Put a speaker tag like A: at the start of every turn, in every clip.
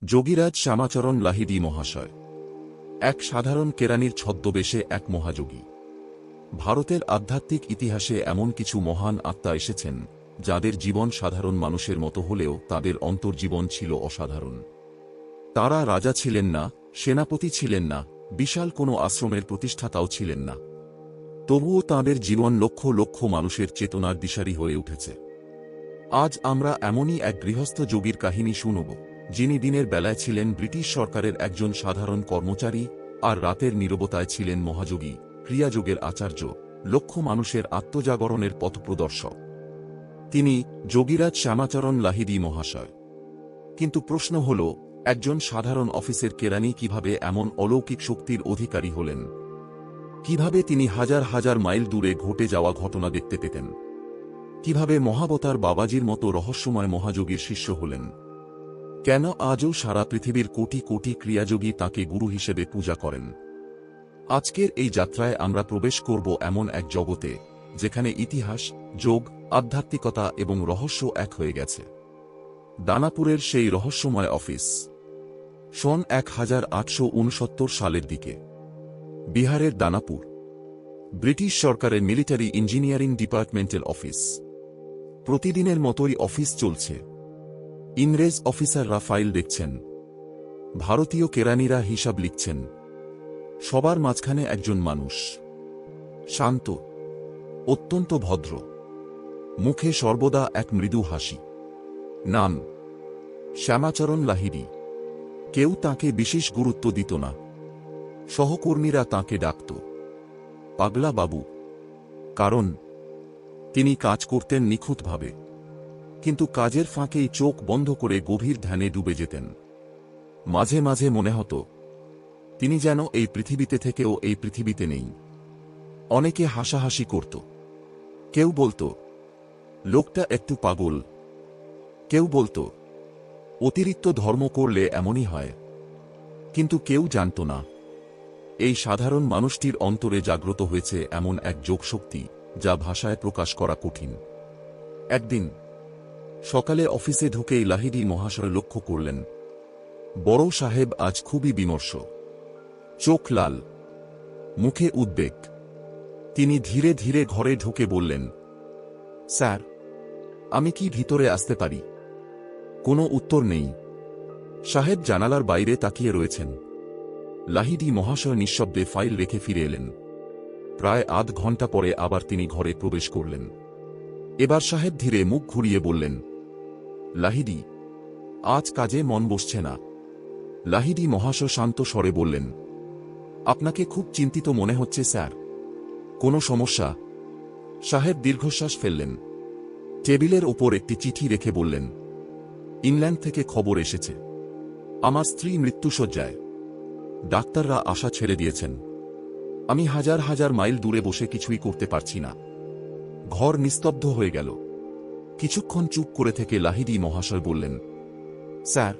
A: যোগীরাজ শ্যামাচরণ লাহিড়ী মহাশয় এক সাধারণ কেরানির ছদ্মবেশে এক মহাযোগী। ভারতের আধ্যাত্মিক ইতিহাসে এমন কিছু মহান আত্মা এসেছেন যাদের জীবন সাধারণ মানুষের মতো হলেও তাদের অন্তর্জীবন ছিল অসাধারণ। তারা রাজা ছিলেন না, সেনাপতি ছিলেন না, বিশাল কোনো আশ্রমের প্রতিষ্ঠাতাও ছিলেন না। তবুও তাঁদের জীবন লক্ষ লক্ষ মানুষের চেতনার দিশারি হয়ে উঠেছে। আজ আমরা এমনই এক গৃহস্থ যোগীর কাহিনী শুনব, যিনি দিনের বেলায় ছিলেন ব্রিটিশ সরকারের একজন সাধারণ কর্মচারী, আর রাতের নীরবতায় ছিলেন মহাযোগী, ক্রিয়াযোগের আচার্য, লক্ষ মানুষের আত্মজাগরণের পথপ্রদর্শক। তিনি যোগীরাজ শ্যামাচরণ লাহিড়ী মহাশয়। কিন্তু প্রশ্ন হল, একজন সাধারণ অফিসের কেরানি কিভাবে এমন অলৌকিক শক্তির অধিকারী হলেন? কিভাবে তিনি হাজার হাজার মাইল দূরে ঘটে যাওয়া ঘটনা দেখতে পেতেন? কিভাবে মহাবতার বাবাজির মতো রহস্যময় মহাযোগীর শিষ্য হলেন? কেন আজও সারা পৃথিবীর কোটি কোটি ক্রিয়াযোগী তাঁকে গুরু হিসেবে পূজা করেন? আজকের এই যাত্রায় আমরা প্রবেশ করব এমন এক জগতে যেখানে ইতিহাস, যোগ, আধ্যাত্মিকতা এবং রহস্য এক হয়ে গেছে। দানাপুরের সেই রহস্যময় অফিস। সন 1869 সালের দিকে বিহারের দানাপুর, ব্রিটিশ সরকারের মিলিটারি ইঞ্জিনিয়ারিং ডিপার্টমেন্টের অফিস। প্রতিদিনের মতোই অফিস চলছে। ইংরেজ অফিসাররা ফাইল দেখছেন, ভারতীয় কেরানিরা হিসাব লিখছেন। সবার মাঝখানে একজন মানুষ, শান্ত, অত্যন্ত ভদ্র, মুখে সর্বদা এক মৃদু হাসি। নাম শ্যামাচরণ লাহিড়ী। কেউ তাঁকে বিশেষ গুরুত্ব দিত না। সহকর্মীরা তাঁকে ডাকত পাগলা বাবু, কারণ তিনি কাজ করতেন নিখুঁতভাবে, কিন্তু কাজের ফাঁকেই চোখ বন্ধ করে গভীর ধ্যানে ডুবে যেতেন। মাঝে মাঝে মনে হতো তিনি যেন এই পৃথিবীতে থেকেও এই পৃথিবীতে নেই। অনেকে হাসাহাসি করত। কেউ বলতো লোকটা একটু পাগল, কেউ বলতো অতিরিক্ত ধর্ম করলে এমনই হয়। কিন্তু কেউ জানত না এই সাধারণ মানুষটির অন্তরে জাগ্রত হয়েছে এমন এক যোগশক্তি যা ভাষায় প্রকাশ করা কঠিন। একদিন সকালে অফিসে ঢুকেই লাহিড়ী মহাশয় লক্ষ্য করলেন বড় সাহেব আজ খুবই বিমর্ষ, চোখ লাল, মুখে উদ্বেগ। তিনি ধীরে ধীরে ঘরে ঢুকে বললেন, স্যার, আমি কি ভিতরে আসতে পারি? কোনো উত্তর নেই। সাহেব জানালার বাইরে তাকিয়ে রয়েছেন। লাহিড়ী মহাশয় নিঃশব্দে ফাইল রেখে ফিরে এলেন। প্রায় আধ ঘন্টা পরে আবার তিনি ঘরে প্রবেশ করলেন। এবার সাহেব ধীরে মুখ ঘুরিয়ে বললেন, লাহিড়ী, আজ কাজে মন বসছে না। লাহিড়ী মহাশয় শান্ত স্বরে বললেন, আপনাকে খুব চিন্তিত মনে হচ্ছে স্যার। কোনো সমস্যা? সাহেব দীর্ঘশ্বাস ফেললেন। টেবিলের ওপর একটি চিঠি রেখে বললেন, ইংল্যান্ড থেকে খবর এসেছে। আমার স্ত্রী মৃত্যুশয্যায়। ডাক্তাররা আশা ছেড়ে দিয়েছেন। আমি হাজার হাজার মাইল দূরে বসে কিছুই করতে পারছি না। ঘর নিস্তব্ধ হয়ে গেল। কিছুক্ষণ চুপ করে থেকে লাহিড়ী মহাশয় বললেন, স্যার,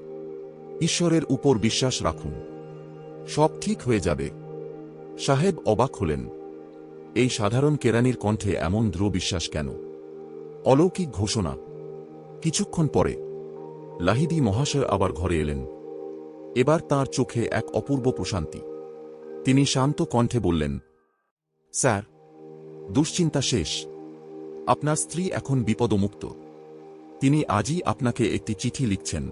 A: ঈশ্বরের উপর বিশ্বাস রাখুন, সব ঠিক হয়ে যাবে। সাহেব অবাক হলেন। এই সাধারণ কেরানির কণ্ঠে এমন দৃঢ় বিশ্বাস কেন? অলৌকিক ঘোষণা। কিছুক্ষণ পরে লাহিড়ী মহাশয় আবার ঘরে এলেন। এবার তাঁর চোখে এক অপূর্ব প্রশান্তি। তিনি শান্ত কণ্ঠে বললেন, স্যার, দুশ্চিন্তা শেষ। আপনার স্ত্রী এখন বিপদমুক্ত। তিনি আজই আপনাকে একটি চিঠি লিখছেন।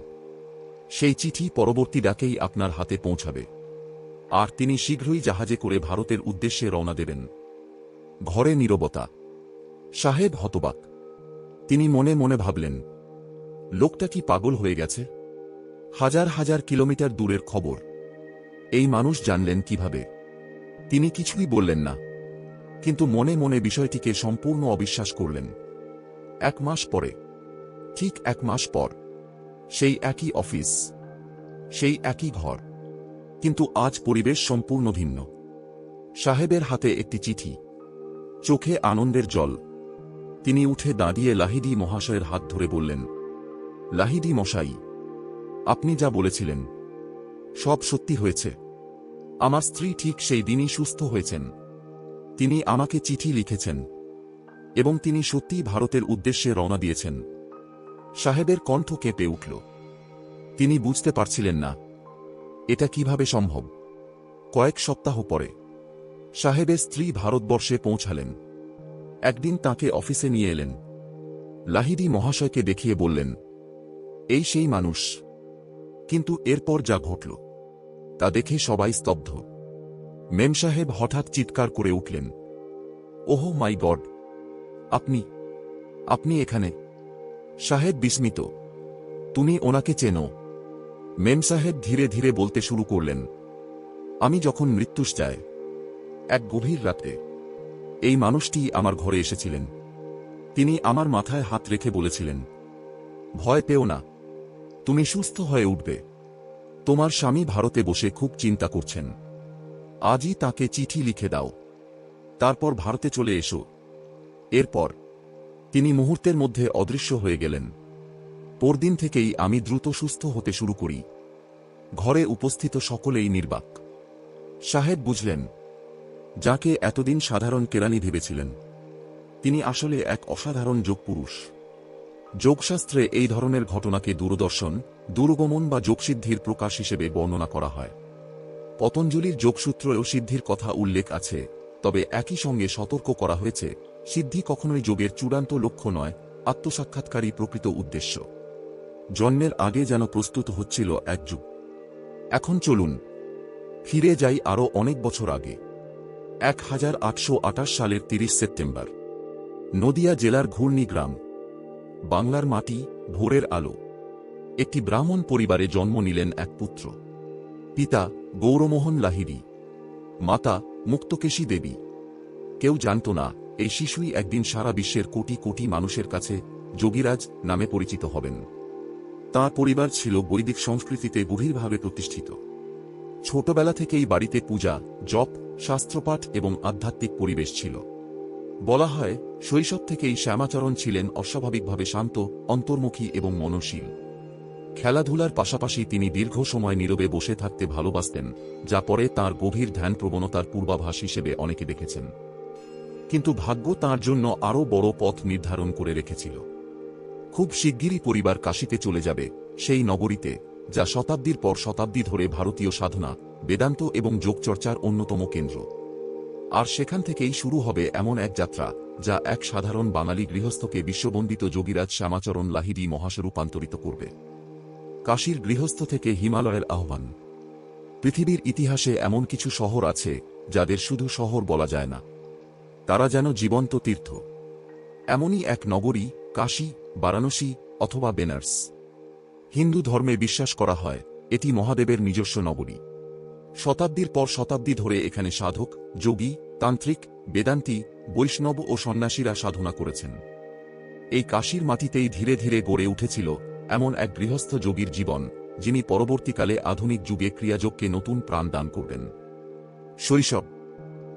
A: সেই চিঠি পরবর্তী ডাকেই আপনার হাতে পৌঁছাবে, আর তিনি শীঘ্রই জাহাজে করে ভারতের উদ্দেশ্যে রওনা দেবেন। ঘরে নীরবতা। সাহেব হতবাক। তিনি মনে মনে ভাবলেন, লোকটা কি পাগল হয়ে গেছে? হাজার হাজার কিলোমিটার দূরের খবর এই মানুষ জানলেন কিভাবে? তিনি কিছুই বললেন না, কিন্তু মনে মনে বিষয়টিকে সম্পূর্ণ অবিশ্বাস করলেন। 1 মাস পরে, ঠিক 1 মাস পর, সেই একই অফিস, সেই একই ঘর, কিন্তু আজ পরিবেশ সম্পূর্ণ ভিন্ন। সাহেবের হাতে একটি চিঠি, চোখে আনন্দের জল। তিনি উঠে দাঁড়িয়ে লাহিড়ী মহাশয়ের হাত ধরে বললেন, লাহিড়ী মশাই, আপনি যা বলেছিলেন সব সত্যি হয়েছে। আমার স্ত্রী ঠিক সেই দিনই সুস্থ হয়েছেন। তিনি আমাকে চিঠি লিখেছেন এবং তিনি সত্যিই ভারতের উদ্দেশ্যে রওনা দিয়েছেন। সাহেবের কণ্ঠ কেঁপে উঠল। তিনি বুঝতে পারছিলেন না এটা কিভাবে সম্ভব। কয়েক সপ্তাহ পরে সাহেবের স্ত্রী ভারতবর্ষে পৌঁছালেন। একদিন তাকে অফিসে নিয়ে এলেন। লাহিড়ী মহাশয়কে দেখিয়ে বললেন, এই সেই মানুষ। কিন্তু এরপর যা ঘটল তা দেখে সবাই স্তব্ধ। মেম সাহেব হঠাৎ চিৎকার করে উঠলেন, ওহ মাই গড, আপনি আপনি এখানে! সাহেব বিস্মিত, তুমি ওনাকে চেনো? মেম সাহেব ধীরে ধীরে বলতে শুরু করলেন, আমি যখন মৃত্যুশয্যায় এক গভীর রাতে এই মানুষটি আমার ঘরে এসেছিলেন। তিনি আমার মাথায় হাত রেখে বলেছিলেন, ভয় পেও না, তুমি সুস্থ হয়ে উঠবে। তোমার স্বামী ভারতে বসে খুব চিন্তা করছেন। আজই তাকে চিঠি লিখে দাও, তারপর ভারতে চলে এসো। এরপর তিনি মুহূর্তের মধ্যে অদৃশ্য হয়ে গেলেন। পরদিন থেকেই আমি দ্রুত সুস্থ হতে শুরু করি। ঘরে উপস্থিত সকলেই নির্বাক। সাহেব বুঝলেন, যাকে এতদিন সাধারণ কেরানি ভেবেছিলেন তিনি আসলে এক অসাধারণ যোগপুরুষ। যোগশাস্ত্রে এই ধরনের ঘটনাকে দূরদর্শন, দূরগমন বা যোগসিদ্ধির প্রকাশ হিসেবে বর্ণনা করা হয়। পতঞ্জলির যোগসূত্রেও সিদ্ধির কথা উল্লেখ আছে, তবে একই সঙ্গে সতর্ক করা হয়েছে, সিদ্ধি কখনোই যোগের চূড়ান্ত লক্ষ্য নয়, আত্মসাক্ষাৎকারই প্রকৃত উদ্দেশ্য। জন্মের আগে যেন প্রস্তুত হচ্ছিল এক যুগ। এখন চলুন ফিরে যাই আরও অনেক বছর আগে। 1828 সালের 30 সেপ্টেম্বর, নদিয়া জেলার ঘূর্ণি গ্রাম। বাংলার মাটি, ভোরের আলো। একটি ব্রাহ্মণ পরিবারে জন্ম নিলেন এক পুত্র। পিতা গৌরমোহন লাহিড়ী, মাতা মুক্তকেশী দেবী। কেউ জানত না এই শিশুই একদিন সারা বিশ্বের কোটি কোটি মানুষের কাছে যোগীরাজ নামে পরিচিত হবেন। তাঁর পরিবার ছিল বৈদিক সংস্কৃতিতে গভীরভাবে প্রতিষ্ঠিত। ছোটবেলা থেকেই বাড়িতে পূজা, জপ, শাস্ত্রপাঠ এবং আধ্যাত্মিক পরিবেশ ছিল। বলা হয়, শৈশব থেকেই শ্যামাচরণ ছিলেন অস্বাভাবিকভাবে শান্ত, অন্তর্মুখী এবং মননশীল। খেলাধুলার পাশাপাশি তিনি দীর্ঘ সময় নীরবে বসে থাকতে ভালোবাসতেন, যা পরে তাঁর গভীর ধ্যান প্রবণতার পূর্বাভাস হিসেবে অনেকে দেখেছেন। কিন্তু ভাগ্য তাঁর জন্য আরও বড় পথ নির্ধারণ করে রেখেছিল। খুব শিগগিরই পরিবার কাশীতে চলে যাবে, সেই নগরীতে যা শতাব্দীর পর শতাব্দী ধরে ভারতীয় সাধনা, বেদান্ত এবং যোগচর্চার অন্যতম কেন্দ্র। আর সেখান থেকেই শুরু হবে এমন এক যাত্রা যা এক সাধারণ বাঙালি গৃহস্থকে বিশ্ববন্দিত যোগীরাজ শ্যামাচরণ লাহিড়ী মহাশয়ে রূপান্তরিত করবে। কাশীর গৃহস্থ থেকে হিমালয়ের আহ্বান। পৃথিবীর ইতিহাসে এমন কিছু শহর আছে যাদের শুধু শহর বলা যায় না, তারা যেন জীবন্ত তীর্থ। এমনই এক নগরী কাশী, বারাণসী অথবা বেনারস। হিন্দু ধর্মে বিশ্বাস করা হয় এটি মহাদেবের নিজস্ব নগরী। শতাব্দীর পর শতাব্দী ধরে এখানে সাধক, যোগী, তান্ত্রিক, বেদান্তি, বৈষ্ণব ও সন্ন্যাসীরা সাধনা করেছেন। এই কাশীর মাটিতেই ধীরে ধীরে গড়ে উঠেছিল এমন এক গৃহস্থ যোগীর জীবন, যিনি পরবর্তীকালে আধুনিক যুগে ক্রিয়াযোগকে নতুন প্রাণ দান করবেন। শৈশব।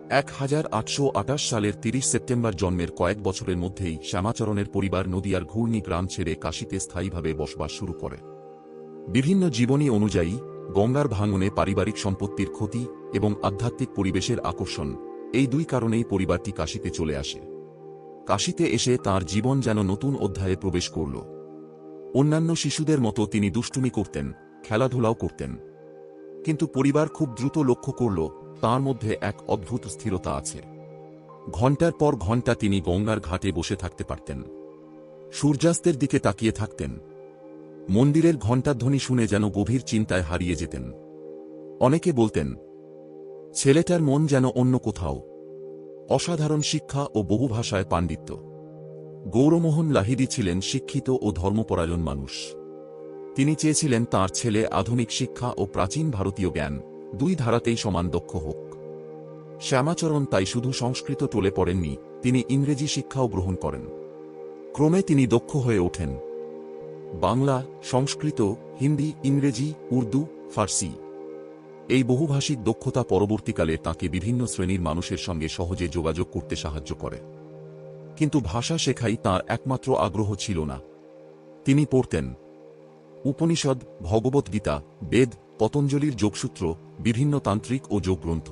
A: 1828 সালের 30 সেপ্টেম্বর জন্মের কয়েক বছরের মধ্যেই শ্যামাচরণের পরিবার নদিয়ার ঘূর্ণি গ্রাম ছেড়ে কাশীতে স্থায়ীভাবে বসবাস শুরু করে। বিভিন্ন জীবনী অনুযায়ী গঙ্গার ভাঙনে পারিবারিক সম্পত্তির ক্ষতি এবং আধ্যাত্মিক পরিবেশের আকর্ষণ, এই দুই কারণেই পরিবারটি কাশীতে চলে আসে। কাশীতে এসে তাঁর জীবন যেন নতুন অধ্যায়ে প্রবেশ করল। অন্যান্য শিশুদের মতো তিনি দুষ্টুমি করতেন, খেলাধুলাও করতেন। কিন্তু পরিবার খুব দ্রুত লক্ষ্য করল তাঁর মধ্যে এক অদ্ভুত স্থিরতা আছে। ঘণ্টার পর ঘণ্টা তিনি গঙ্গার ঘাটে বসে থাকতে পারতেন, সূর্যাস্তের দিকে তাকিয়ে থাকতেন, মন্দিরের ঘণ্টাধ্বনি শুনে যেন গভীর চিন্তায় হারিয়ে যেতেন। অনেকে বলতেন, ছেলেটার মন যেন অন্য কোথাও। অসাধারণ শিক্ষা ও বহু ভাষায় পাণ্ডিত্য। গৌরমোহন লাহিড়ী ছিলেন শিক্ষিত ও ধর্মপরায়ণ মানুষ। তিনি চেয়েছিলেন তাঁর ছেলে আধুনিক শিক্ষা ও প্রাচীন ভারতীয় জ্ঞান দুই ধারাতেই সমান দক্ষ হোক। শ্যামাচরণ তাই শুধু সংস্কৃত টলে পড়েননি, তিনি ইংরেজি শিক্ষাও গ্রহণ করেন। ক্রমে তিনি দক্ষ হয়ে ওঠেন। বাংলা, সংস্কৃত, হিন্দি, ইংরেজি, উর্দু, ফার্সি এই বহুভাষিক দক্ষতা পরবর্তীকালে তাঁকে বিভিন্ন শ্রেণীর মানুষের সঙ্গে সহজে যোগাযোগ করতে সাহায্য করে। কিন্তু ভাষা শেখাই তাঁর একমাত্র আগ্রহ ছিল না। তিনি পড়তেন উপনিষদ, ভগবদ্গীতা, বেদ, পতঞ্জলির যোগসূত্র, বিভিন্ন তান্ত্রিক ও যোগগ্রন্থ।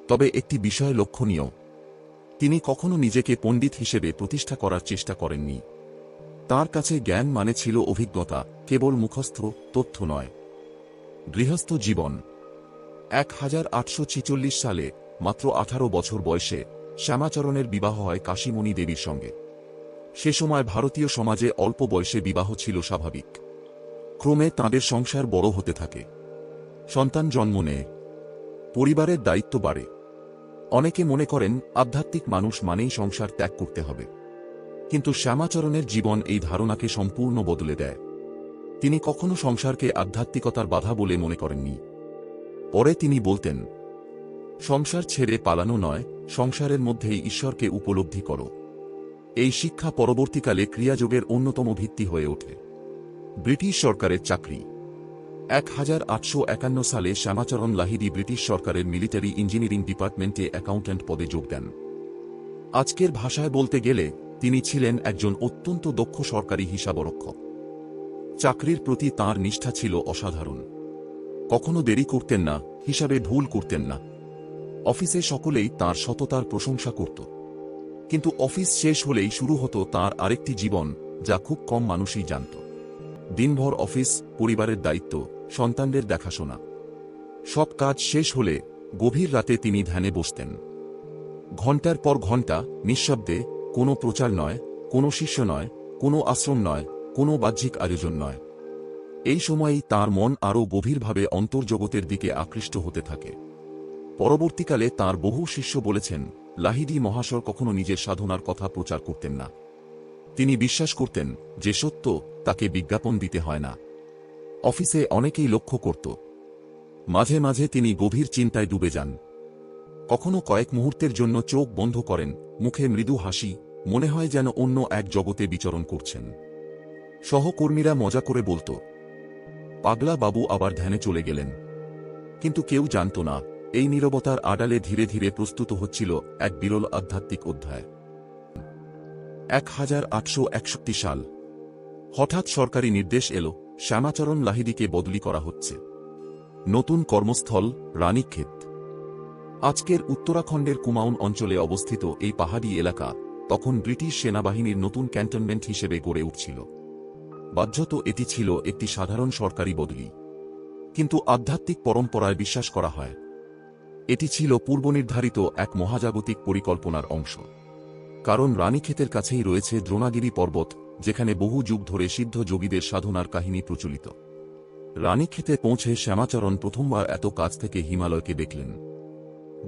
A: তবে একটি বিষয় লক্ষণীয়, তিনি কখনো নিজেকে পণ্ডিত হিসেবে প্রতিষ্ঠা করার চেষ্টা করেননি। তাঁর কাছে জ্ঞান মানে ছিল অভিজ্ঞতা, কেবল মুখস্থ তথ্য নয়। গৃহস্থ জীবন। 1846 সালে মাত্র 18 বছর বয়সে শ্যামাচরণের বিবাহ হয় কাশীমণি দেবীর সঙ্গে। সে সময় ভারতীয় সমাজে অল্প বয়সে বিবাহ ছিল স্বাভাবিক। ক্রমে তাঁদের সংসার বড় হতে থাকে, সন্তান জন্ম নেয়, পরিবারের দায়িত্ব বাড়ে। অনেকে মনে করেন আধ্যাত্মিক মানুষ মানেই সংসার ত্যাগ করতে হবে, কিন্তু শ্যামাচরণের জীবন এই ধারণাকে সম্পূর্ণ বদলে দেয়। তিনি কখনো সংসারকে আধ্যাত্মিকতার বাধা বলে মনে করেননি। পরে তিনি বলতেন, সংসার ছেড়ে পালানো নয়, সংসারের মধ্যেই ঈশ্বরকে উপলব্ধি করো। এই শিক্ষা পরবর্তীকালে ক্রিয়াযোগের অন্যতম ভিত্তি হয়ে ওঠে। ব্রিটিশ সরকারের চাকরি। 1851 সালে শ্যামাচরণ লাহিড়ী ব্রিটিশ সরকারের মিলিটারি ইঞ্জিনিয়ারিং ডিপার্টমেন্টে অ্যাকাউন্ট্যান্ট পদে যোগ দেন। আজকের ভাষায় বলতে গেলে তিনি ছিলেন একজন অত্যন্ত দক্ষ সরকারি হিসাবরক্ষক। চাকরির প্রতি তাঁর নিষ্ঠা ছিল অসাধারণ। কখনো দেরি করতেন না, হিসাবে ভুল করতেন না। অফিসে সকলেই তাঁর সততার প্রশংসা করত। কিন্তু অফিস শেষ হলেই শুরু হতো তাঁর আরেকটি জীবন, যা খুব কম মানুষই জানত। দিনভর অফিস, পরিবারের দায়িত্ব, সন্তানদের দেখাশোনা। সব কাজ শেষ হলে গভীর রাতে তিনি ধ্যানে বসতেন। ঘণ্টার পর ঘণ্টা নিঃশব্দে, কোনো প্রচার নয়, কোনো শিষ্য নয়, কোনো আশ্রম নয়, কোনো বাহ্যিক আয়োজন নয়। এই সময়েই তাঁর মন আরও গভীরভাবে অন্তর্জগতের দিকে আকৃষ্ট হতে থাকে। পরবর্তীকালে তাঁর বহু শিষ্য বলেছেন, লাহিড়ী মহাশয় কখনো নিজের সাধনার কথা প্রচার করতেন না। তিনি বিশ্বাস করতেন যে সত্য তাকে বিজ্ঞাপন দিতে হয় না। অফিসে অনেকেই লক্ষ্য করত, মাঝে মাঝে তিনি গভীর চিন্তায় ডুবে যান। কখনো কয়েক মুহূর্তের জন্য চোখ বন্ধ করেন, মুখে মৃদু হাসি, মনে হয় যেন অন্য এক জগতে বিচরণ করছেন। সহকর্মীরা মজা করে বলত, পাগলা বাবু আবার ধ্যানে চলে গেলেন। কিন্তু কেউ জানত না, এই নীরবতার আড়ালে ধীরে ধীরে প্রস্তুত হচ্ছিল এক বিরল আধ্যাত্মিক অধ্যায়। 1861 সাল। হঠাৎ সরকারি নির্দেশ এলো, শ্যামাচরণ লাহিড়ীকে বদলি করা হচ্ছে। নতুন কর্মস্থল রানীক্ষেত। আজকের উত্তরাখণ্ডের কুমাউন অঞ্চলে অবস্থিত এই পাহাড়ি এলাকা তখন ব্রিটিশ সেনাবাহিনীর নতুন ক্যান্টনমেন্ট হিসেবে গড়ে উঠছিল। বাহ্যত এটি ছিল একটি সাধারণ সরকারি বদলি, কিন্তু আধ্যাত্মিক পরম্পরায় বিশ্বাস করা হয় এটি ছিল পূর্বনির্ধারিত এক মহাজাগতিক পরিকল্পনার অংশ। কারণ রানীক্ষেতের কাছেই রয়েছে দ্রোণাগিরি পর্বত, যেখানে বহু যুগ ধরে সিদ্ধ যোগীদের সাধনার কাহিনী প্রচলিত। রানীক্ষেতে পৌঁছে শ্যামাচরণ প্রথমবার এত কাছ থেকে হিমালয়কে দেখলেন।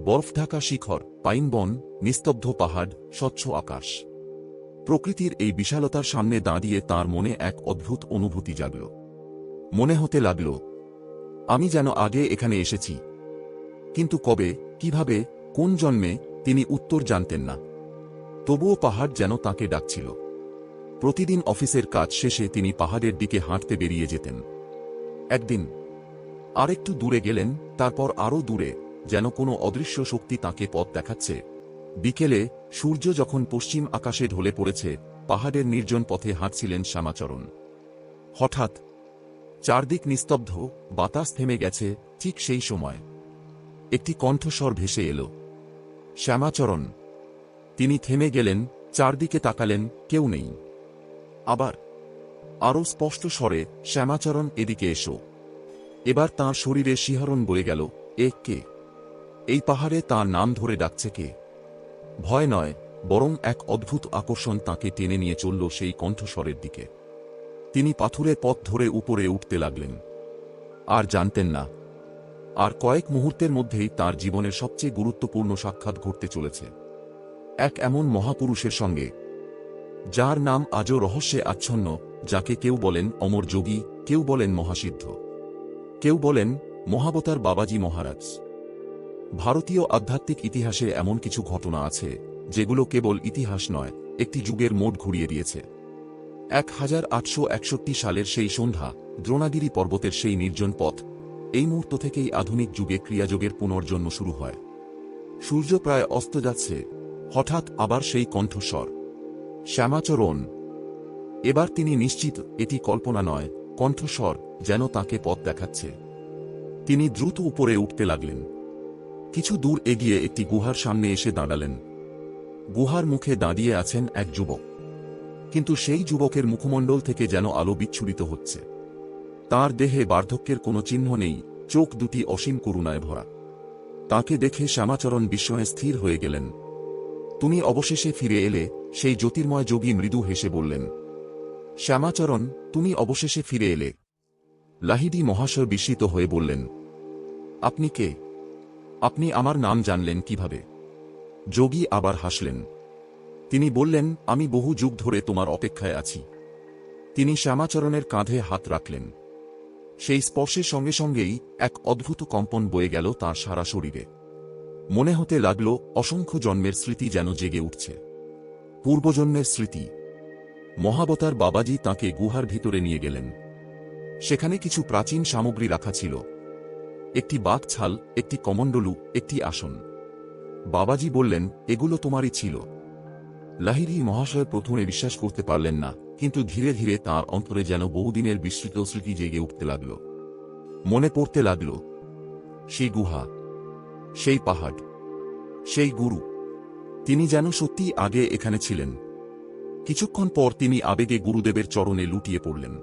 A: বরফ ঢাকা শিখর, পাইন বন, নিস্তব্ধ পাহাড়, স্বচ্ছ আকাশ। প্রকৃতির এই বিশালতার সামনে দাঁড়িয়ে তাঁর মনে এক অদ্ভুত অনুভূতি জাগল। মনে হতে লাগল, আমি যেন আগে এখানে এসেছি, কিন্তু কবে, কিভাবে, কোন জন্মে তিনি উত্তর জানতেন না। তবুও পাহাড় যেন তাকে ডাকছিল। প্রতিদিন অফিসের কাজ শেষে তিনি পাহাড়ের দিকে হাঁটতে বেরিয়ে যেতেন। একদিন আরেকটু দূরে গেলেন, তারপর আরও দূরে, যেন কোনো অদৃশ্য শক্তি তাঁকে পথ দেখাচ্ছে। বিকেলে সূর্য যখন পশ্চিম আকাশে ঢলে পড়েছে, পাহাড়ের নির্জন পথে হাঁটছিলেন শ্যামাচরণ। হঠাৎ চারদিক নিস্তব্ধ, বাতাস থেমে গেছে। ঠিক সেই সময় একটি কণ্ঠস্বর ভেসে এলো, শ্যামাচরণ। তিনি থেমে গেলেন, চারদিকে তাকালেন, কেউ নেই। আবার আরও স্পষ্ট স্বরে, শ্যামাচরণ, এদিকে এসো। এবার তাঁর শরীরে শিহরণ বয়ে গেল। এ কে? এই পাহাড়ে তাঁর নাম ধরে ডাকছে কে? ভয় নয়, বরং এক অদ্ভুত আকর্ষণ তাঁকে টেনে নিয়ে চলল সেই কণ্ঠস্বরের দিকে। তিনি পাথুরের পথ ধরে উপরে উঠতে লাগলেন। আর জানতেন না, আর কয়েক মুহূর্তের মধ্যেই তাঁর জীবনের সবচেয়ে গুরুত্বপূর্ণ সাক্ষাৎ ঘটতে চলেছে এক এমন মহাপুরুষের সঙ্গে, যার নাম আজও রহস্যে আচ্ছন্ন, যাকে কেউ বলেন অমর যোগী, কেউ বলেন মহাসিদ্ধ, কেউ বলেন মহাবতার বাবাজি মহারাজ। ভারতীয় আধ্যাত্মিক ইতিহাসে এমন কিছু ঘটনা আছে যেগুলো কেবল ইতিহাস নয়, একটি যুগের মোড় ঘুরিয়ে দিয়েছে। 1861 সালের সেই সন্ধ্যা, দ্রোণাগিরি পর্বতের সেই নির্জন পথ, এই মুহূর্ত থেকেই আধুনিক যুগে ক্রিয়াযোগের পুনর্জন্ম শুরু হয়। সূর্য প্রায় অস্ত যাচ্ছে, হঠাৎ আবার সেই কণ্ঠস্বর, শ্যামাচরণ। এবার তিনি নিশ্চিত এটি কল্পনা নয়, কণ্ঠস্বর যেন তাকে পথ দেখাচ্ছে। তিনি দ্রুত উপরে উঠতে লাগলেন। কিছু দূর এগিয়ে একটি গুহার সামনে এসে দাঁড়ালেন। গুহার মুখে দাঁড়িয়ে আছেন এক যুবক, কিন্তু সেই যুবকের মুখমণ্ডল থেকে যেন আলো বিচ্ছুরিত হচ্ছে। তার দেহে বার্ধক্যের কোনো চিহ্ন নেই, চোখ দুটি অসীম করুণায় ভরা। তাকে দেখে শ্যামাচরণ বিস্ময়ে স্থির হয়ে গেলেন। তুমি অবশেষে ফিরে এলে, সেই জ্যোতির্ময় যোগী মৃদু হেসে বললেন। শ্যামাচরণ, তুমি অবশেষে ফিরে এলে। লাহিড়ী মহাশয় বিস্মিত হয়ে বললেন, আপনি কে? আপনি আমার নাম জানলেন কিভাবে? যোগী আবার হাসলেন। তিনি বললেন, আমি বহু যুগ ধরে তোমার অপেক্ষায় আছি। তিনি শ্যামাচরণের কাঁধে হাত রাখলেন। সেই স্পর্শের সঙ্গে সঙ্গেই এক অদ্ভুত কম্পন বয়ে গেল তাঁর সারা শরীরে। মনে হতে লাগল অসংখ্য জন্মের স্মৃতি যেন জেগে উঠছে, পূর্বজন্মের স্মৃতি। মহাবতার বাবাজি তাঁকে গুহার ভিতরে নিয়ে গেলেন। সেখানে কিছু প্রাচীন সামগ্রী রাখা ছিল, একটি বাঘ ছাল, একটি কমণ্ডলু, একটি আসন। বাবাজি বললেন, এগুলো তোমারই ছিল। লাহিড়ী মহাশয় প্রথমে বিশ্বাস করতে পারলেন না, কিন্তু ধীরে ধীরে তাঁর অন্তরে যেন বহুদিনের বিস্মৃত স্মৃতি জেগে উঠতে লাগল। মনে পড়তে লাগল সেই গুহা, সেই পাহাড়, সেই গুরু। তিনি যেন সত্যিই আগে এখানে ছিলেন। কিছুক্ষণ পর তিনি আবেগে গুরুদেবের চরণে লুটিয়ে পড়লেন।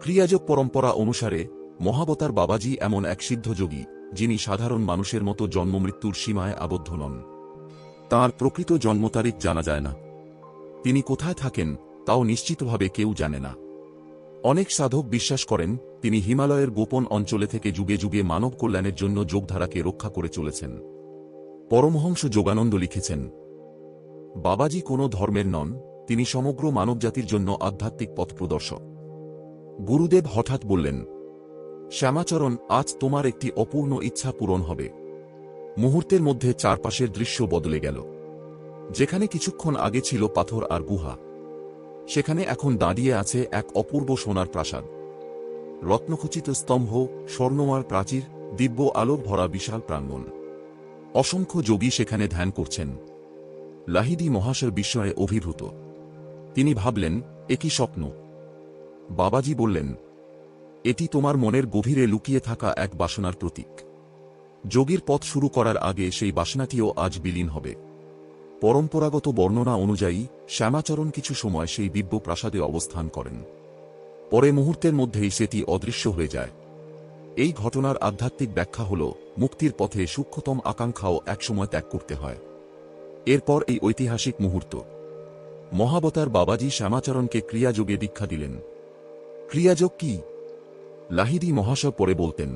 A: ক্রিয়াযোগ পরম্পরা অনুসারে মহাবতার বাবাজি এমন এক সিদ্ধযোগী, যিনি সাধারণ মানুষের মতো জন্মমৃত্যুর সীমায় আবদ্ধ নন। তাঁর প্রকৃত জন্মতারিখ জানা যায় না। তিনি কোথায় থাকেন তাও নিশ্চিতভাবে কেউ জানে না। অনেক সাধক বিশ্বাস করেন তিনি হিমালয়ের গোপন অঞ্চলে থেকে যুগে যুগে মানব কল্যাণের জন্য যোগধারাকে রক্ষা করে চলেছেন। পরমহংস যোগানন্দ লিখেছেন, বাবাজি কোনো ধর্মের নন, তিনি সমগ্র মানবজাতির জন্য আধ্যাত্মিক পথ প্রদর্শক। গুরুদেব হঠাৎ বললেন, শ্যামাচরণ, আজ তোমার একটি অপূর্ণ ইচ্ছা পূরণ হবে। মুহূর্তের মধ্যে চারপাশের দৃশ্য বদলে গেল। যেখানে কিছুক্ষণ আগে ছিল পাথর আর গুহা, সেখানে এখন দাঁড়িয়ে আছে এক অপূর্ব সোনার প্রাসাদ। রত্নখচিত স্তম্ভ, স্বর্ণময় প্রাচীর, দিব্য আলোক ভরা বিশাল প্রাঙ্গণ। অসংখ্য যোগী সেখানে ধ্যান করছেন। লাহিড়ী মহাশয় বিস্ময়ে অভিভূত। তিনি ভাবলেন, এ কি স্বপ্ন? বাবাজি বললেন, এটি তোমার মনের গভীরে লুকিয়ে থাকা এক বাসনার প্রতীক। যোগীর পথ শুরু করার আগে সেই বাসনাটিও আজ বিলীন হবে। পরম্পরাগত বর্ণনা অনুযায়ী শ্যামাচরণ কিছু সময় সেই দিব্য প্রাসাদে অবস্থান করেন। পরে মুহূর্তের মধ্যেই সেটি অদৃশ্য হয়ে যায়। এই ঘটনার আধ্যাত্মিক ব্যাখ্যা হল, মুক্তির পথে সূক্ষ্মতম আকাঙ্ক্ষাও একসময় ত্যাগ করতে হয়। এরপর এই ঐতিহাসিক মুহূর্ত। মহাবতার বাবাজি শ্যামাচরণকে ক্রিয়াযোগে দীক্ষা দিলেন। ক্রিয়াযোগ কি? লাহিড়ী মহাশয় পরে বলতেন,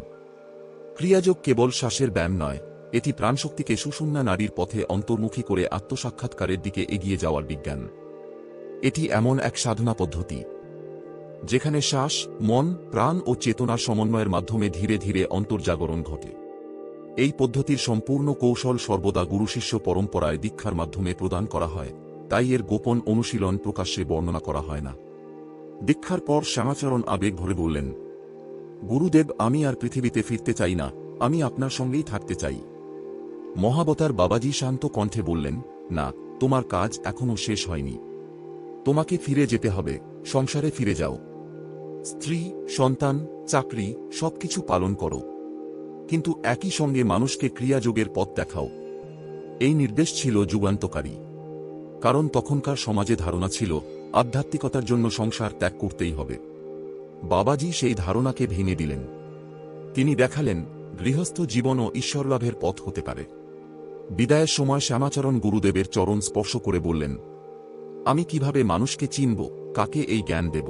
A: ক্রিয়াযোগ কেবল শ্বাসের ব্যায়াম নয়, এটি প্রাণশক্তিকে সুষুম্না নাড়ির পথে অন্তর্মুখী করে আত্মসাক্ষাৎকারের দিকে এগিয়ে যাওয়ার বিজ্ঞান। এটি এমন এক সাধনা পদ্ধতি যেখানে শ্বাস, মন, প্রাণ ও চেতনার সমন্বয়ের মাধ্যমে ধীরে ধীরে অন্তর্জাগরণ ঘটে। এই পদ্ধতির সম্পূর্ণ কৌশল সর্বদা গুরুশিষ্য পরম্পরায় দীক্ষার মাধ্যমে প্রদান করা হয়, তাই এর গোপন অনুশীলন প্রকাশ্যে বর্ণনা করা হয় না। দীক্ষার পর শ্যামাচরণ আবেগ ভরে বললেন, গুরুদেব, আমি আর পৃথিবীতে ফিরতে চাই না, আমি আপনার সঙ্গেই থাকতে চাই। মহাবতার বাবাজি শান্ত কণ্ঠে বললেন, না, তোমার কাজ এখনো শেষ হয়নি। তোমাকে ফিরে যেতে হবে, সংসারে ফিরে যাও। স্ত্রী, সন্তান, চাকরি সবকিছু পালন করো, কিন্তু একই সঙ্গে মানুষকে ক্রিয়াযোগের পথ দেখাও। এই নির্দেশ ছিল যুগান্তকারী, কারণ তখনকার সমাজে ধারণা ছিল আধ্যাত্মিকতার জন্য সংসার ত্যাগ করতেই হবে। বাবাজি সেই ধারণাকে ভেঙে দিলেন। তিনি দেখালেন, গৃহস্থ জীবনও ঈশ্বরলাভের পথ হতে পারে। বিদায়ের সময় শ্যামাচরণ গুরুদেবের চরণ স্পর্শ করে বললেন, আমি কিভাবে মানুষকে চিনব, কাকে এই জ্ঞান দেব?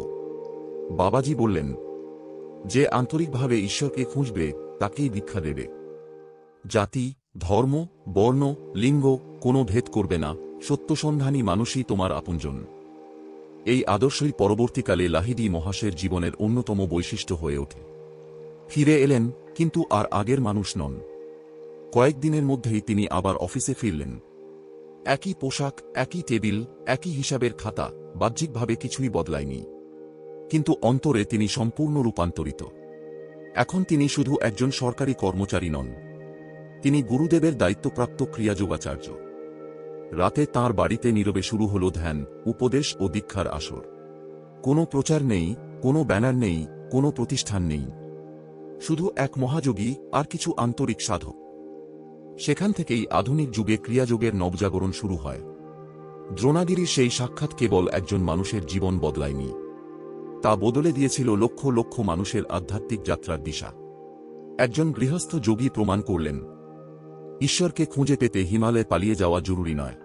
A: বাবাজি বললেন, যে আন্তরিকভাবে ঈশ্বরকে খুঁজবে তাকেই দীক্ষা দেবে। জাতি, ধর্ম, বর্ণ, লিঙ্গ কোনো ভেদ করবে না, সত্যসন্ধানী মানুষই তোমার আপনজন। এই আদর্শই পরবর্তীকালে লাহিড়ী মহাশয়ের জীবনের অন্যতম বৈশিষ্ট্য হয়ে ওঠে। ফিরে এলেন, কিন্তু আর আগের মানুষ নন। কয়েকদিনের মধ্যেই তিনি আবার অফিসে ফিরলেন। একই পোশাক, একই টেবিল, একই হিসাবের খাতা, বাহ্যিকভাবে কিছুই বদলায়নি, কিন্তু অন্তরে তিনি সম্পূর্ণ রূপান্তরিত। এখন তিনি শুধু একজন সরকারি কর্মচারী নন, তিনি গুরুদেবের দায়িত্বপ্রাপ্ত ক্রিয়াযোগাচার্য। রাতে তাঁর বাড়িতে নীরবে শুরু হল ধ্যান, উপদেশ ও দীক্ষার আসর। কোনো প্রচার নেই, কোনো ব্যানার নেই, কোনো প্রতিষ্ঠান নেই, শুধু এক মহাযোগী আর কিছু আন্তরিক সাধক। সেখান থেকেই আধুনিক যুগে ক্রিয়াযোগের নবজাগরণ শুরু হয়। দ্রোণাগিরির সেই সাক্ষাৎ কেবল একজন মানুষের জীবন বদলায়নি, তা বদলে দিয়েছিল লক্ষ লক্ষ মানুষের আধ্যাত্মিক যাত্রার দিশা। একজন গৃহস্থ যোগী প্রমাণ করলেন, ঈশ্বরকে খুঁজে পেতে হিমালয়ে পালিয়ে যাওয়া জরুরি নয়,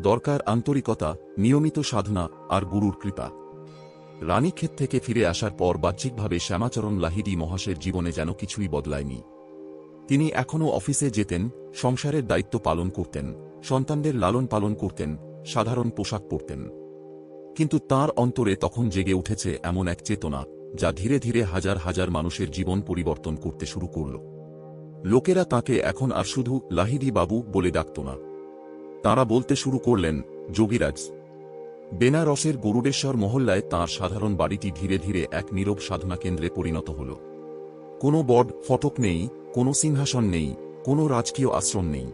A: দরকার আন্তরিকতা, নিয়মিত সাধনা আর গুরুর কৃপা। রানীক্ষেত থেকে ফিরে আসার পর বাহ্যিকভাবে শ্যামাচরণ লাহিড়ী মহাশয়ের জীবনে যেন কিছুই বদলায়নি। তিনি এখনও অফিসে যেতেন, সংসারের দায়িত্ব পালন করতেন, সন্তানদের লালন পালন করতেন, সাধারণ পোশাক পরতেন। কিন্তু তাঁর অন্তরে তখন জেগে উঠেছে এমন এক চেতনা, যা ধীরে ধীরে হাজার হাজার মানুষের জীবন পরিবর্তন করতে শুরু করল। লোকেরা তাঁকে এখন আর শুধু লাহিড়ী বাবু বলে ডাকত না। তাঁরা বলতে শুরু করলেন, যোগীরাজ। বেনারসের গরুড়েশ্বর মহল্লায় তাঁর সাধারণ বাড়িটি ধীরে ধীরে এক নীরব সাধনা কেন্দ্রে পরিণত হল। কোনো বড় ফটক নেই, কোনো সিংহাসন নেই, কোনো রাজকীয় আশ্রম নেই।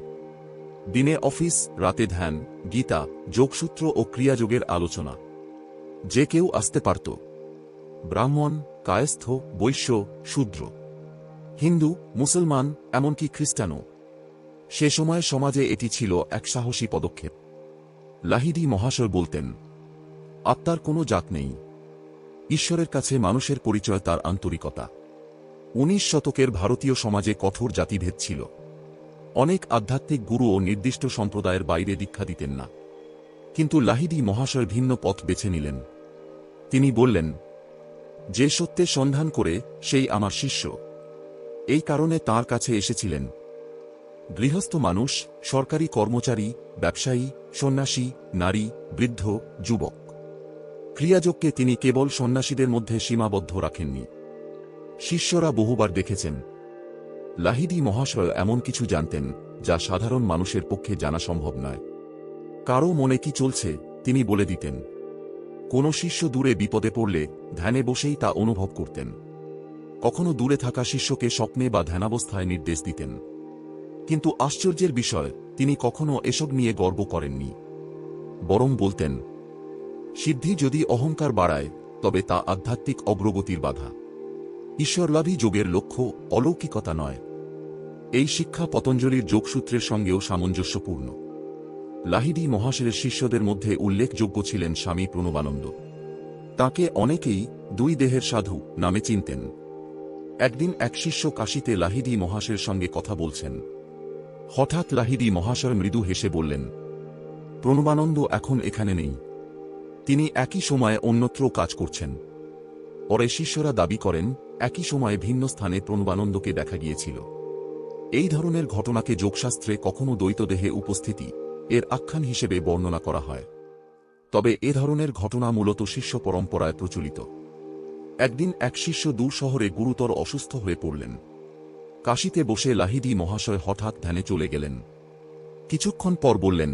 A: দিনে অফিস, রাতে ধ্যান, গীতা, যোগসূত্র ও ক্রিয়াযোগের আলোচনা। যে কেউ আসতে পারত, ব্রাহ্মণ, কায়স্থ, বৈশ্য, শূদ্র, হিন্দু, মুসলমান, এমনকি খ্রিস্টানও। সে সময় সমাজে এটি ছিল এক সাহসী পদক্ষেপ। লাহিড়ী মহাশয় বলতেন, আত্মার কোনো জাত নেই, ঈশ্বরের কাছে মানুষের পরিচয় তার আন্তরিকতা। 19 শতকের ভারতীয় সমাজে কঠোর জাতিভেদ ছিল। অনেক আধ্যাত্মিক গুরুও নির্দিষ্ট সম্প্রদায়ের বাইরে দীক্ষা দিতেন না। কিন্তু লাহিড়ী মহাশয় ভিন্ন পথ বেছে নিলেন। তিনি বললেন, যে সত্যের সন্ধান করে সেই আমার শিষ্য। এই কারণে তাঁর কাছে এসেছিলেন গৃহস্থ মানুষ, সরকারি কর্মচারী, ব্যবসায়ী, সন্ন্যাসী, নারী, বৃদ্ধ, যুবক। ক্রিয়াযোগকে তিনি কেবল সন্ন্যাসীদের মধ্যে সীমাবদ্ধ রাখেননি। শিষ্যরা বহুবার দেখেছেন, লাহিড়ী মহাশয় এমন কিছু জানতেন যা সাধারণ মানুষের পক্ষে জানা সম্ভব নয়। কারও মনে কি চলছে তিনি বলে দিতেন। কোনো শিষ্য দূরে বিপদে পড়লে ধ্যানে বসেই তা অনুভব করতেন। কখনো দূরে থাকা শিষ্যকে স্বপ্নে বা ধ্যানাবস্থায় নির্দেশ দিতেন। কিন্তু আশ্চর্যের বিষয়, তিনি কখনো এসব নিয়ে গর্ব করেননি। বরং বলতেন, সিদ্ধি যদি অহংকার বাড়ায় তবে তা আধ্যাত্মিক অগ্রগতির বাধা। ঈশ্বরলাভী যোগের লক্ষ্য অলৌকিকতা নয়। এই শিক্ষা পতঞ্জলির যোগসূত্রের সঙ্গেও সামঞ্জস্যপূর্ণ। লাহিড়ী মহাশয়ের শিষ্যদের মধ্যে উল্লেখযোগ্য ছিলেন স্বামী প্রণবানন্দ। তাঁকে অনেকেই 2 দেহের সাধু নামে চিনতেন। একদিন এক শিষ্য কাশীতে লাহিড়ী মহাশয়ের সঙ্গে কথা বলছেন। হঠাৎ লাহিড়ী মহাশয় মৃদু হেসে বললেন, প্রণবানন্দ এখন এখানে নেই, তিনি একই সময়ে অন্যত্র কাজ করছেন। পরে শিষ্যরা দাবি করেন, একই সময়ে ভিন্ন স্থানে প্রণবানন্দকে দেখা গিয়েছিল। এই ধরনের ঘটনাকে যোগশাস্ত্রে কখনো দ্বৈতদেহে উপস্থিতি এর আখ্যান হিসেবে বর্ণনা করা হয়। তবে এ ধরনের ঘটনা মূলত শিষ্য পরম্পরায় প্রচলিত। একদিন এক শিষ্য দূর শহরে গুরুতর অসুস্থ হয়ে পড়লেন। কাশীতে বসে লাহিড়ী মহাশয় হঠাৎ ধ্যানে চলে গেলেন। কিছুক্ষণ পর বললেন,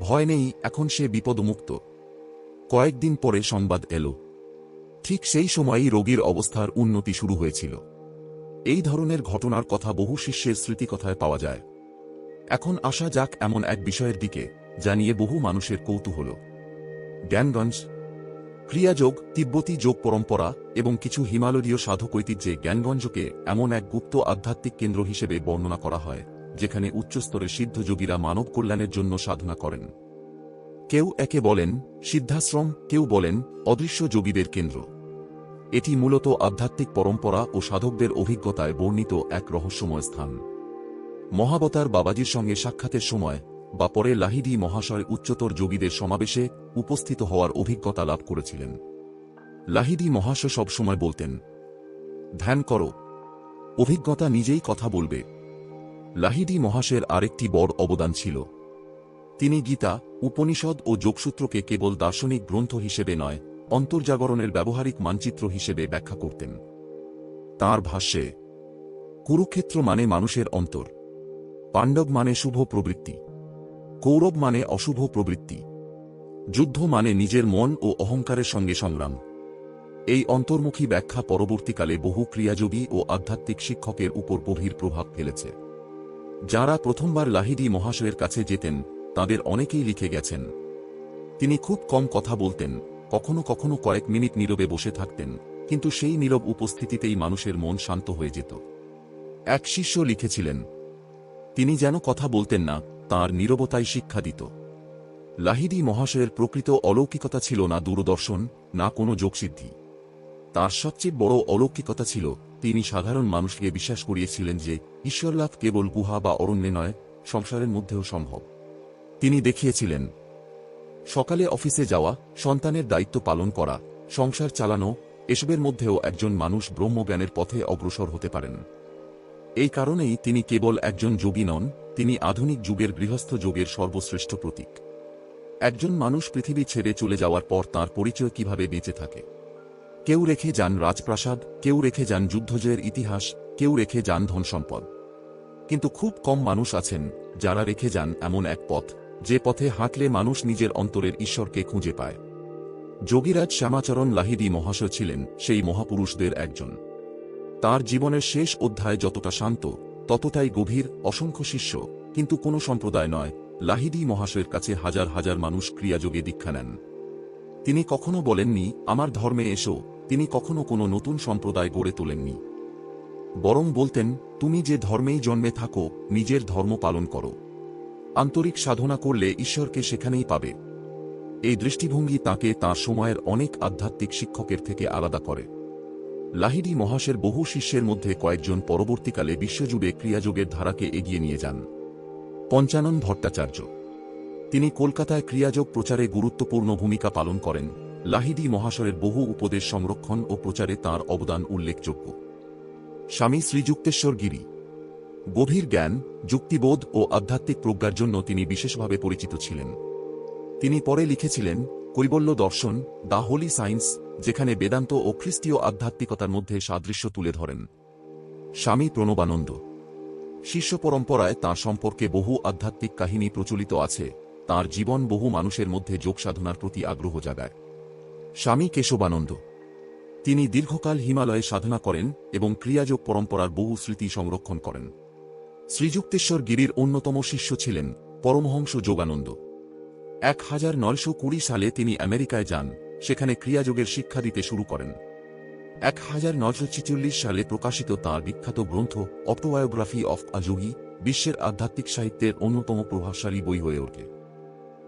A: ভয় নেই, এখন সে বিপদমুক্ত। কয়েকদিন পরে সংবাদ এল, ঠিক সেই সময়ই রোগীর অবস্থার উন্নতি শুরু হয়েছিল। এই ধরনের ঘটনার কথা বহু শিষ্যের স্মৃতিকথায় পাওয়া যায়। এখন আসা যাক এমন এক বিষয়ের দিকে যা নিয়ে বহু মানুষের কৌতূহল। জ্ঞানগঞ্জ। ক্রিয়াযোগ, তিব্বতী যোগ পরম্পরা এবং কিছু হিমালয়ীয় সাধক ঐতিহ্যে জ্ঞানগঞ্জকে এমন এক গুপ্ত আধ্যাত্মিক কেন্দ্র হিসেবে বর্ণনা করা হয়, যেখানে উচ্চস্তরের সিদ্ধযোগীরা মানব কল্যাণের জন্য সাধনা করেন। কেউ একে বলেন সিদ্ধাশ্রম, কেউ বলেন অদৃশ্য যোগীদের কেন্দ্র। এটি মূলত আধ্যাত্মিক পরম্পরা ও সাধকদের অভিজ্ঞতায় বর্ণিত এক রহস্যময় স্থান। মহাবতার বাবাজির সঙ্গে সাক্ষাতের সময় বা পরে লাহিড়ী মহাশয় উচ্চতর যোগীদের সমাবেশে উপস্থিত হওয়ার অভিজ্ঞতা লাভ করেছিলেন। লাহিড়ী মহাশয় সবসময় বলতেন, ধ্যান করো, অভিজ্ঞতা নিজেই কথা বলবে। লাহিড়ী মহাশয়ের আরেকটি বড় অবদান ছিল, তিনি গীতা, উপনিষদ ও যোগসূত্রকে কেবল দার্শনিক গ্রন্থ হিসেবে নয়, অন্তর্জাগরণের ব্যবহারিক মানচিত্র হিসেবে ব্যাখ্যা করতেন। তাঁর ভাষ্যে, কুরুক্ষেত্র মানে মানুষের অন্তর, পাণ্ডব মানে শুভ প্রবৃত্তি, কৌরব মানে অশুভ প্রবৃত্তি, যুদ্ধ মানে নিজের মন ও অহংকারের সঙ্গে সংগ্রাম। এই অন্তর্মুখী ব্যাখ্যা পরবর্তীকালে বহু ক্রিয়াযোগী ও আধ্যাত্মিক শিক্ষকের উপর গভীর প্রভাব ফেলেছে। যাঁরা প্রথমবার লাহিড়ী মহাশয়ের কাছে যেতেন তাদের অনেকেই লিখে গেছেন, তিনি খুব কম কথা বলতেন, কখনো কখনো কয়েক মিনিট নীরবে বসে থাকতেন, কিন্তু সেই নীরব উপস্থিতিতেই মানুষের মন শান্ত হয়ে যেত। এক শিষ্য লিখেছিলেন, তিনি যেন কথা বলতেন না, তাঁর নীরবতাই শিক্ষা দিত। লাহিড়ী মহাশয়ের প্রকৃত অলৌকিকতা ছিল না দূরদর্শন, না কোনো যোগসিদ্ধি। তার সবচেয়ে বড় অলৌকিকতা ছিল তিনি সাধারণ মানুষকে বিশ্বাস করিয়েছিলেন যে ঈশ্বরলাভ কেবল গুহা বা অরণ্যে নয়, সংসারের মধ্যেও সম্ভব। তিনি দেখিয়েছিলেন সকালে অফিসে যাওয়া, সন্তানের দায়িত্ব পালন করা, সংসার চালানো, এসবের মধ্যেও একজন মানুষ ব্রহ্মজ্ঞানের পথে অগ্রসর হতে পারেন। এই কারণেই তিনি কেবল একজন যোগী নন, তিনি আধুনিক যুগের গৃহস্থ যোগের সর্বশ্রেষ্ঠ প্রতীক। একজন মানুষ পৃথিবী ছেড়ে চলে যাওয়ার পর তার পরিচয় কিভাবে বেঁচে থাকে। কেউ রেখে যান রাজপ্রাসাদ, কেউ রেখে যান যুদ্ধজয়ের ইতিহাস, কেউ রেখে যান ধনসম্পদ। কিন্তু খুব কম মানুষ আছেন যারা রেখে যান এমন এক পথ, যে পথে হাঁটলে মানুষ নিজের অন্তরের ঈশ্বরকে খুঁজে পায়। যোগীরাজ শ্যামাচরণ লাহিড়ী মহাশয় ছিলেন সেই মহাপুরুষদের একজন। তার জীবনের শেষ অধ্যায় যতটা শান্ত, ততটাই গভীর। অসংখ্য শিষ্য, কিন্তু কোনো সম্প্রদায় নয়, লাহিড়ী মহাশয়ের কাছে হাজার হাজার মানুষ ক্রিয়াযোগে দীক্ষা নেন। তিনি কখনো বলেননি আমার ধর্মে এসো, তিনি কখনো কোনো নতুন সম্প্রদায় গড়ে তোলেননি। বরং বলতেন তুমি যে ধর্মেই জন্মে থাকো, নিজের ধর্ম পালন করো। আন্তরিক সাধনা করলে ঈশ্বরকে সেখানেই পাবে। এই দৃষ্টিভঙ্গি তাঁকে তাঁর সময়ের অনেক আধ্যাত্মিক শিক্ষকের থেকে আলাদা করে। লাহিড়ী মহাশয়ের বহু শিষ্যের মধ্যে কয়েকজন পরবর্তীকালে বিশ্বজুড়ে ক্রিয়াযোগের ধারাকে এগিয়ে নিয়ে যান। পঞ্চানন ভট্টাচার্য, তিনি কলকাতায় ক্রিয়াযোগ প্রচারে গুরুত্বপূর্ণ ভূমিকা পালন করেন। লাহিড়ী মহাশয়ের বহু উপদেশ সংরক্ষণ ও প্রচারে তাঁর অবদান উল্লেখযোগ্য। স্বামী শ্রীযুক্তেশ্বর গিরি, গভীর জ্ঞান, যুক্তিবোধ ও আধ্যাত্মিক প্রজ্ঞার জন্য তিনি বিশেষভাবে পরিচিত ছিলেন। তিনি পরে লিখেছিলেন কৈবল্য দর্শন, দ্য হোলি সায়েন্স, যেখানে বেদান্ত ও খ্রিস্টীয় আধ্যাত্মিকতার মধ্যে সাদৃশ্য তুলে ধরেন। স্বামী প্রণবানন্দ, শিষ্য পরম্পরায় তাঁর সম্পর্কে বহু আধ্যাত্মিক কাহিনী প্রচলিত আছে। তাঁর জীবন বহু মানুষের মধ্যে যোগ সাধনার প্রতি আগ্রহ জাগায়। স্বামী কেশবানন্দ, তিনি দীর্ঘকাল হিমালয়ে সাধনা করেন এবং ক্রিয়াযোগ পরম্পরার বহু স্মৃতি সংরক্ষণ করেন। শ্রীযুক্তেশ্বর গিরির অন্যতম শিষ্য ছিলেন পরমহংস যোগানন্দ। 1920 সালে তিনি আমেরিকায় যান, সেখানে ক্রিয়াযোগের শিক্ষা দিতে শুরু করেন। 1946 সালে প্রকাশিত তাঁর বিখ্যাত গ্রন্থ অটোবায়োগ্রাফি অফ আ যোগী বিশ্বের আধ্যাত্মিক সাহিত্যের অন্যতম প্রভাবশালী বই হয়ে ওঠে।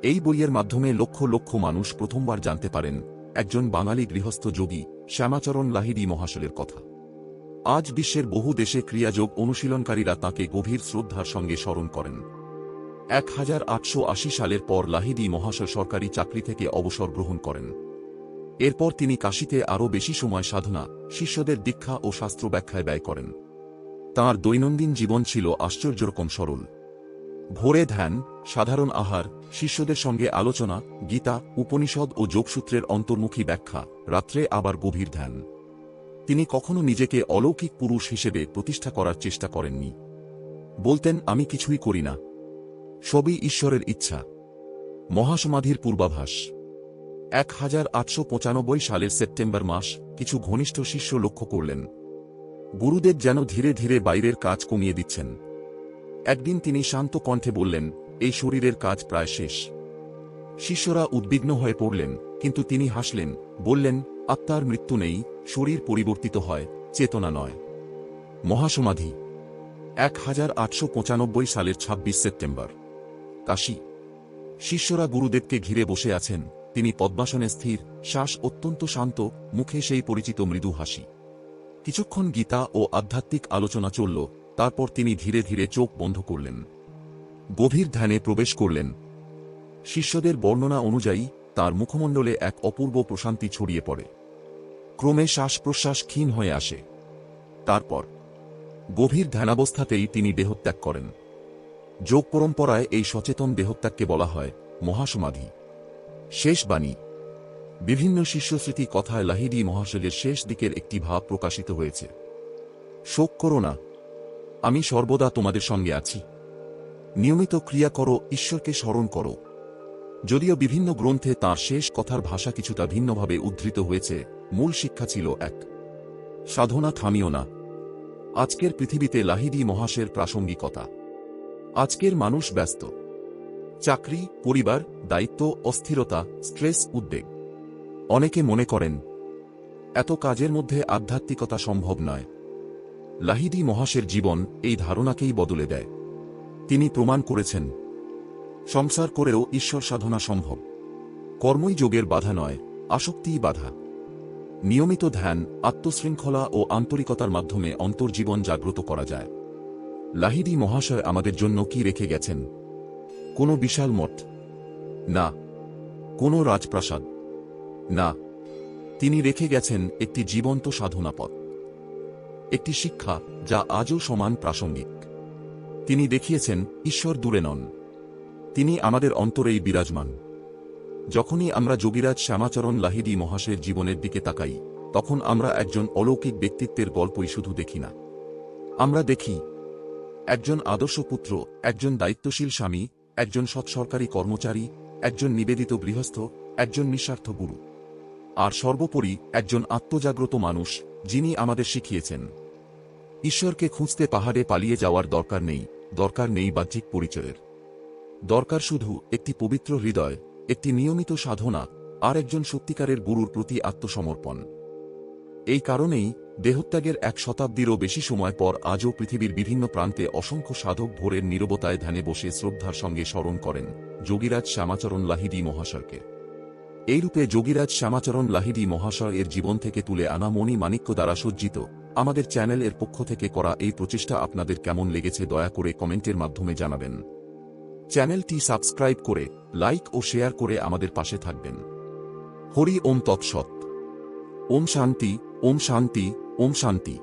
A: এই বইয়ের মাধ্যমে লক্ষ লক্ষ মানুষ প্রথমবার জানতে পারেন একজন বাঙালি গৃহস্থ যোগী শ্যামাচরণ লাহিড়ী মহাশয়ের কথা। আজ বিশ্বের বহু দেশে ক্রিয়াযোগ অনুশীলনকারীরা তাঁকে গভীর শ্রদ্ধার সঙ্গে স্মরণ করেন। 1880 সালের পর লাহিড়ী মহাশয় সরকারি চাকরি থেকে অবসর গ্রহণ করেন। এরপর তিনি কাশীতে আরও বেশি সময় সাধনা, শিষ্যদের দীক্ষা ও শাস্ত্র ব্যাখ্যায় ব্যয় করেন। তাঁর দৈনন্দিন জীবন ছিল আশ্চর্যরকম সরল। ভোরে ধ্যান, সাধারণ আহার, শিষ্যদের সঙ্গে আলোচনা, গীতা, উপনিষদ ও যোগসূত্রের অন্তর্মুখী ব্যাখ্যা, রাত্রে আবার গভীর ধ্যান। তিনি কখনো নিজেকে অলৌকিক পুরুষ হিসেবে প্রতিষ্ঠা করার চেষ্টা করেননি। বলতেন আমি কিছুই করি না, সবই ঈশ্বরের ইচ্ছা। মহাসমাধির পূর্বাভাস। 1895 সালের সেপ্টেম্বর মাস, কিছু ঘনিষ্ঠ শিষ্য লক্ষ্য করলেন গুরুদেব যেন ধীরে ধীরে বাইরের কাজ কমিয়ে দিচ্ছেন। একদিন তিনি শান্ত কণ্ঠে বললেন, এই শরীরের কাজ প্রায় শেষ। শিষ্যরা উদ্বিগ্ন হয়ে পড়লেন, কিন্তু তিনি হাসলেন, বললেন আত্মার মৃত্যু নেই, শরীর পরিবর্তিত হয়, চেতনা নয়। মহাসমাধি। 1895 সালের 26 সেপ্টেম্বর, কাশী। শিষ্যরা গুরুদেবকে ঘিরে বসে আছেন, তিনি পদ্মাসনে স্থির, শ্বাস অত্যন্ত শান্ত, মুখে সেই পরিচিত মৃদু হাসি। কিছুক্ষণ গীতা ও আধ্যাত্মিক আলোচনা চলল, তারপর তিনি ধীরে ধীরে চোখ বন্ধ করলেন, গভীর ধ্যানে প্রবেশ করলেন। শিষ্যদের বর্ণনা অনুযায়ী তার মুখমণ্ডলে এক অপূর্ব প্রশান্তি ছড়িয়ে পড়ে। ক্রমে শ্বাস প্রশ্বাস ক্ষীণ হয়ে আসে। তারপর গভীর ধ্যানাবস্থাতেই তিনি দেহত্যাগ করেন। যোগ পরম্পরায় এই সচেতন দেহত্যাগকে বলা হয় মহাসমাধি। শেষ বাণী। বিভিন্ন শিষ্যস্মৃতি কথায় লাহিড়ী মহাশয়ের শেষ দিকের একটি ভাব প্রকাশিত হয়েছে। শোক করো না, আমি সর্বদা তোমাদের সঙ্গে আছি। নিয়মিত ক্রিয়া করো, ঈশ্বরকে স্মরণ করো। যদিও বিভিন্ন গ্রন্থে তাঁর শেষ কথার ভাষা কিছুটা ভিন্নভাবে উদ্ধৃত হয়েছে, মূল শিক্ষা ছিল এক, সাধনা থামিও না। আজকের পৃথিবীতে লাহিড়ী মহাশয়ের প্রাসঙ্গিকতা। আজকের মানুষ ব্যস্ত, চাকরি, পরিবার, দায়িত্ব, অস্থিরতা, স্ট্রেস, উদ্বেগ। অনেকে মনে করেন এত কাজের মধ্যে আধ্যাত্মিকতা সম্ভব নয়। লাহিড়ী মহাশয়ের জীবন এই ধারণাকেই বদলে দেয়। তিনি প্রমাণ করেছেন সংসার করেও ঈশ্বর সাধনা সম্ভব। কর্মই যোগের বাধা নয়, আসক্তিই বাধা। নিয়মিত ধ্যান, আত্মশৃঙ্খলা ও আন্তরিকতার মাধ্যমে অন্তর্জীবন জাগ্রত করা যায়। লাহিড়ী মহাশয় আমাদের জন্য কি রেখে গেছেন? কোনো বিশাল মঠ? না। কোনো রাজপ্রাসাদ? না। তিনি রেখে গেছেন একটি জীবন্ত সাধনা পথ, একটি শিক্ষা যা আজও সমান প্রাসঙ্গিক। তিনি দেখিয়েছেন ঈশ্বর দূরে নন, তিনি আমাদের অন্তরেই বিরাজমান। যখনই আমরা যোগীরাজ শ্যামাচরণ লাহিড়ী মহাশয়ের জীবনের দিকে তাকাই, তখন আমরা একজন অলৌকিক ব্যক্তিত্বের গল্পই শুধু দেখি না, আমরা দেখি একজন আদর্শ পুত্র, একজন দায়িত্বশীল স্বামী, একজন সৎসরকারি কর্মচারী, একজন নিবেদিত গৃহস্থ, একজন নিঃস্বার্থ গুরু, আর সর্বোপরি একজন আত্মজাগ্রত মানুষ, যিনি আমাদের শিখিয়েছেন ঈশ্বরকে খুঁজতে পাহাড়ে পালিয়ে যাওয়ার দরকার নেই বাহ্যিক পরিচয়ের। দরকার শুধু একটি পবিত্র হৃদয়, একটি নিয়মিত সাধনা, আর একজন সত্যিকারের গুরুর প্রতি আত্মসমর্পণ। এই কারণেই দেহত্যাগের 1 শতাব্দীরও বেশি সময় পর আজও পৃথিবীর বিভিন্ন প্রান্তে অসংখ্য সাধক ভোরের নীরবতায় ধ্যানে বসে শ্রদ্ধার সঙ্গে স্মরণ করেন যোগীরাজ শ্যামাচরণ লাহিড়ী মহাশয়কে। এইরূপে যোগীরাজ শ্যামাচরণ লাহিড়ী মহাশয় এর জীবন থেকে তুলে আনা মণি মাণিক্য দ্বারা সজ্জিত আমাদের চ্যানেল এর পক্ষ থেকে করা এই প্রচেষ্টা আপনাদের কেমন লেগেছে দয়া করে কমেন্টের মাধ্যমে জানাবেন। চ্যানেলটি সাবস্ক্রাইব করে লাইক ও শেয়ার করে আমাদের পাশে থাকবেন। হরি ওম তৎসৎ। ওম শান্তি, ওম শান্তি, ওম শান্তি।